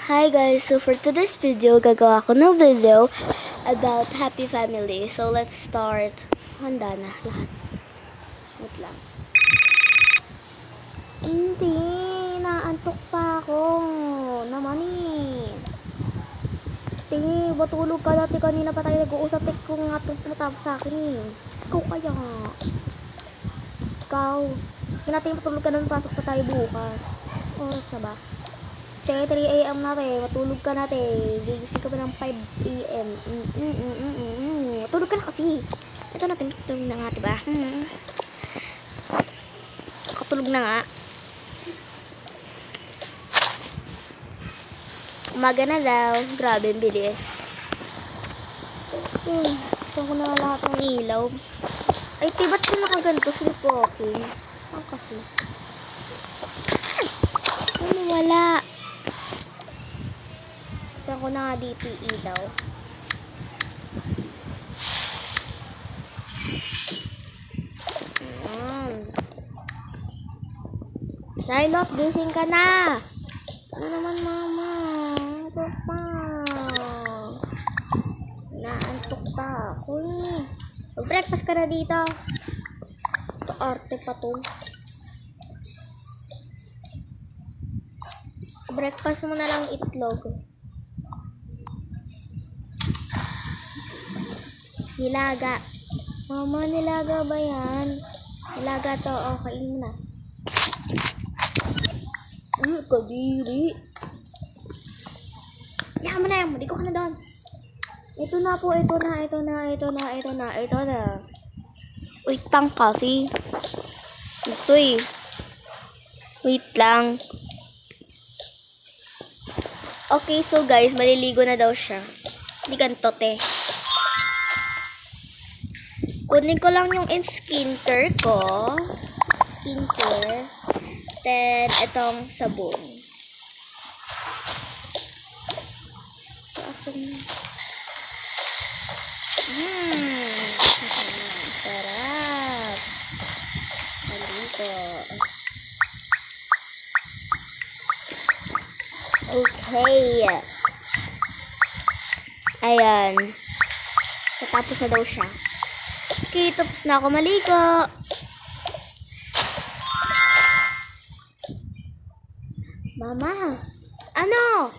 Hi guys, so for today's video, gagawa ko ng video about happy family. So let's start. Handa na lahat. Wait lang. Hindi, naantok pa ako. Naman eh. Tingi, batulog ka dati kanina pa tayo nag-uusap. Kung nga matapos sa akin eh. Ikaw kaya. Ikaw. Hindi natin matulog ka na, pasok pa tayo bukas. Oras na ba? 3 a.m. na tayo, matulog ka na tayo. Gigising ka ba ng 5 a.m. Matulog ka na kasi. Ito natin, tulog na nga, diba? Katulog na nga. Umaga na daw. Grabe, ang bilis. Saan ko na lahat ng ilaw? Ay, ba't siya nakaganto? Sleepwalking. Ang kasi. Ano, wala. Saan ko na nga dito ilaw? Charlotte, gising ka na! Ano naman, mama? Ito pa. Naantok pa ako eh. Mag-breakfast ka na dito. Ito, arte pa to. Breakfast mo na lang itlog. Nilaga. Mama, nilaga ba yan? Nilaga to. O, kain mo na. Kadiri. Yaman na yan. Maliko ka na doon. Ito na po. Ito na. Wait lang kasi. Ito eh. Wait lang. Okay, so guys, maliligo na daw siya. Hindi ganito, te. Kunin ko lang yung skincare ko. Skincare. Then, itong sabon. Sarap. Malito. Okay. Ayan. Natapos na daw siya. Okay, tapos na ako maligo. Mama, ano?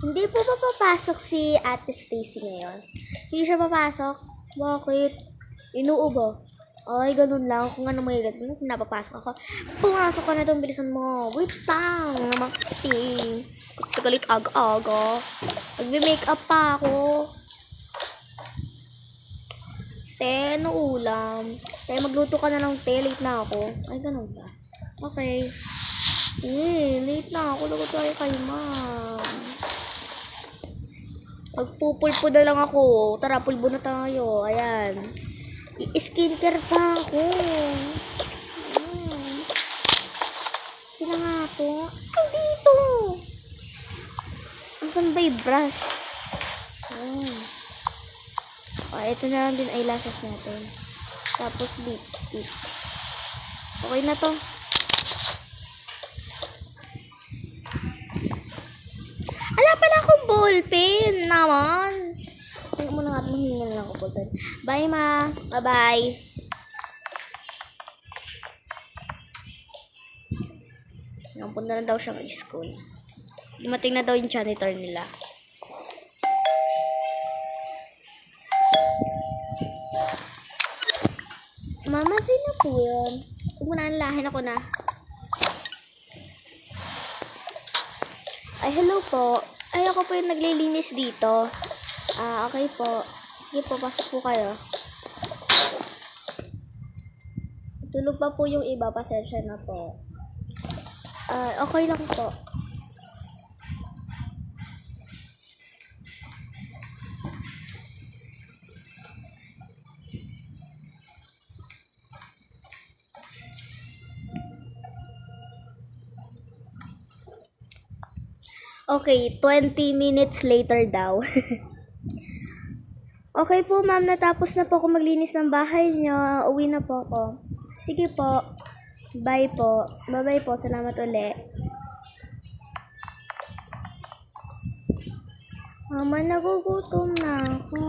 Hindi po ba papasok si Ate Stacy ngayon? Hindi siya papasok? Bakit? Inuubo? Ay, ganun lang. Kung ano may ganun, napapasok ako. Pumasok ka na itong bilisan mo. Wait lang. Namakting. Tagalit aga-aga. Nagbe-makeup pa ako. Te, ano ulam? Te, magluto ka na ng te. Late na ako. Ay, ganun ba? Okay. Late na ako. Lagot tayo kay ma'am. Magpupulpo na lang ako. Tara, pulbo na tayo. Ayan. I-skincare pa ako. Sila nga to. Ay, dito. Asan ba yung brush? Ito na lang din eyelashes natin. Tapos lipstick. Okay na to. Ala pala akong ballpen naman. Tingnan mo na nga at mahinga na lang ako ballpen. Bye ma. Bye-bye. Nampun na lang daw siyang school. Dumating na daw yung janitor nila. Mama, sino po yun? Huwag mo na anlahin ako na. Ay, hello po. Ay, ako po yung naglilinis dito. Okay po. Sige po, pasok po kayo. Tulog pa po yung iba. Pasensya na po. Okay lang po. Okay, 20 minutes later daw. Okay po, ma'am. Natapos na po ako maglinis ng bahay niyo. Uwi na po ako. Sige po. Bye po. Bye-bye po. Salamat ulit. Mama, nagugutom na ako.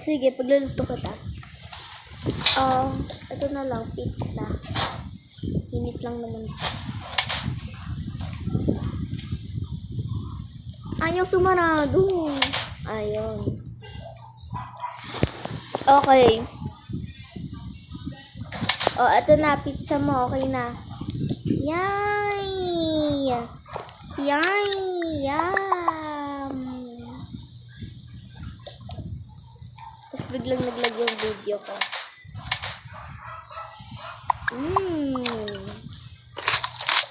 Sige, pagluluto kita. Ito na lang, pizza. Init lang naman. Ayaw sumarado. Ayun. Okay. Ito na, pizza mo. Okay na. Yay! Yay! Yum! Tapos biglang naglag yung video ko.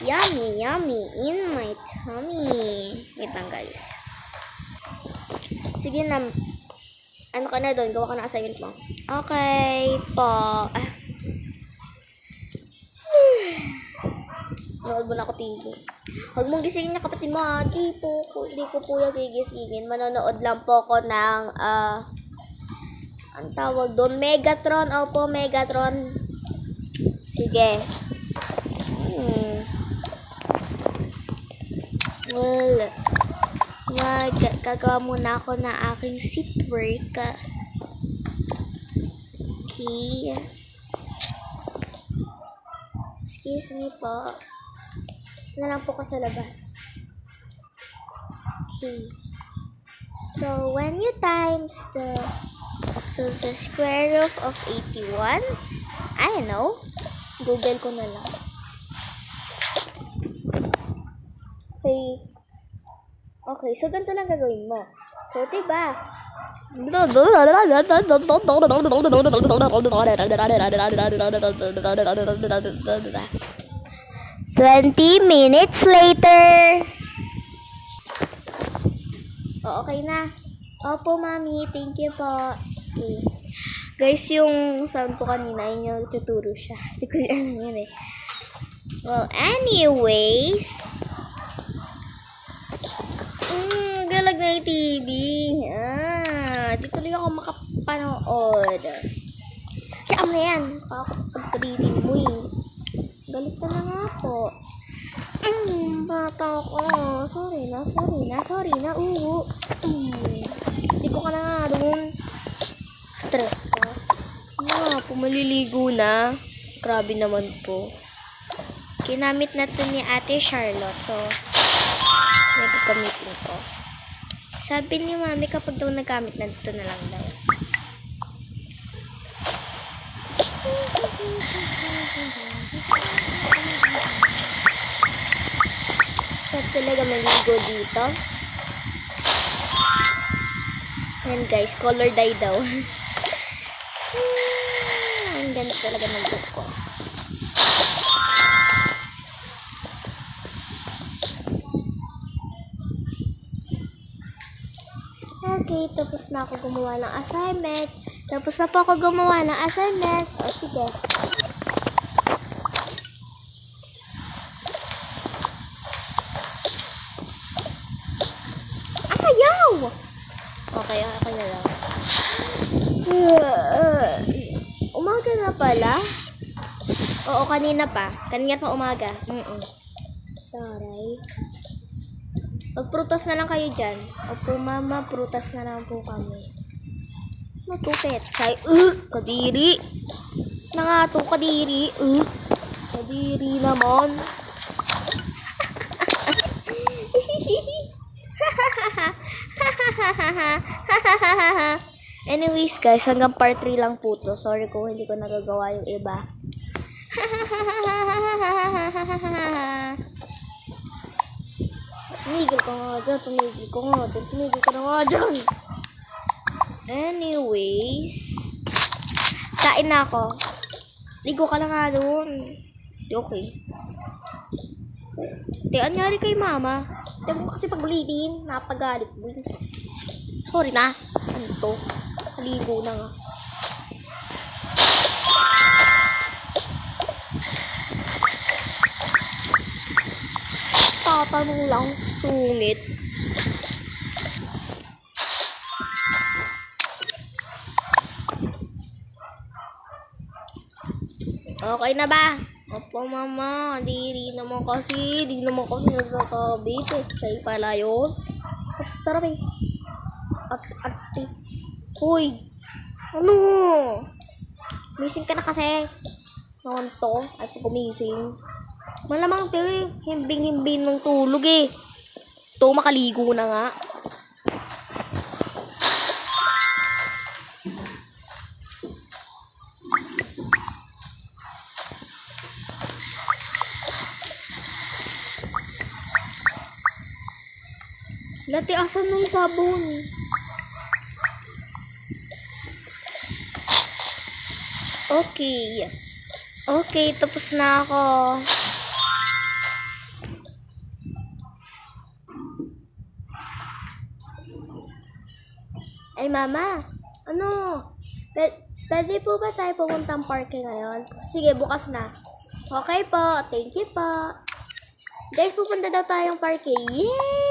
Yummy, yummy in my tummy. Wait lang, guys. Sige na. Ano ka na doon? Gawa ka na assignment mo. Okay po. Nood mo na ako TV. Huwag mong gisingin niya kapatid mo ha. Di ko po yung gigisingin. Manonood lang po ko ng ang tawag doon, Megatron. Opo, Megatron. Sige. Well, gagawa muna ako ng aking seat work. Okay. Excuse me po. Na lang po ko sa labas. Okay. So, when you times the square root of 81, I don't know. Google ko na lang. Okay, so ganito lang gagawin mo. So, diba? 20 minutes later. Okay na. Opo, mami. Thank you po. Okay. Guys, yung sound ko kanina, yun yung tuturo siya. Hindi ko alam yun eh. Well, anyways. Galag na yung TV. Dito lang ako makapanood. Siya mo na yan. Kakapag-reading mo eh. Galit ka na nga po. Bata ko. Sorry na. Hindi ko ka na nga doon. Stress ka. Pumaliligo na. Grabe naman po. Kinamit na to ni Ate Charlotte. So, nagkakamitin ko. Sabi ni mami kapag daw nagamit na dito na lang daw. Sarap talaga maligo dito. Ayan guys, color dye daw. Ang ganda talaga ng look ko. Okay, tapos na ako gumawa ng assignment. O, sige. Ayaw! Okay na lang. Umaga na pala? Oo, kanina pa. Kanina pa umaga. Sorry. Magprutas na lang kayo dyan. Opo, mama, prutas na lang po kami. Matupet. Kadiri. Nangato, kadiri. Kadiri naman. Anyways, guys, hanggang part 3 lang po to. Sorry kung hindi ko nagagawa yung iba. Tumigil ka na nga dyan. Anyways, kain na ako. Ligo ka na nga doon. Okay. Anyari kay mama. Tiyan mo kasi paglitin. Napagalit mo. Sorry na. Ano to? Ligo na nga. Tatanong lang. Sungit. Okay na ba? Opo. po, mama. Di naman kasi. Di naman kasi nagkakabit. Sa'yo pala yun. Tara, be. Ate. Uy. Ano? Missing ka na kasi. Naman to. Ay, gumising. Malamang to eh. Himbing-himbing ng tulog eh. To, makaligo na nga. Lati, asan ng sabon? Okay. Okay, tapos na ako. Ay, mama. Ano? Pwede po ba tayo pumuntang parke ngayon? Sige, bukas na. Okay po. Thank you po. Guys, pupunta daw tayong parke. Yay!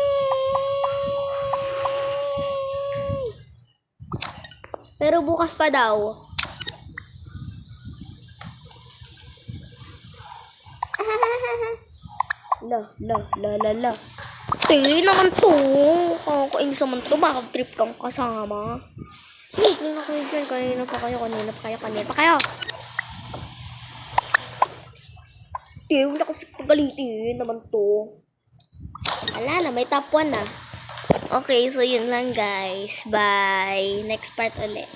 Pero bukas pa daw. La. Tingin naman to. Kakainis naman to. Bakit trip kang kasama? Sige na kayo dyan. Kanina pa kayo. Huwag na kasi pagalitin naman to. Wala na, may top 1 na. Okay, so yun lang guys. Bye. Next part ulit.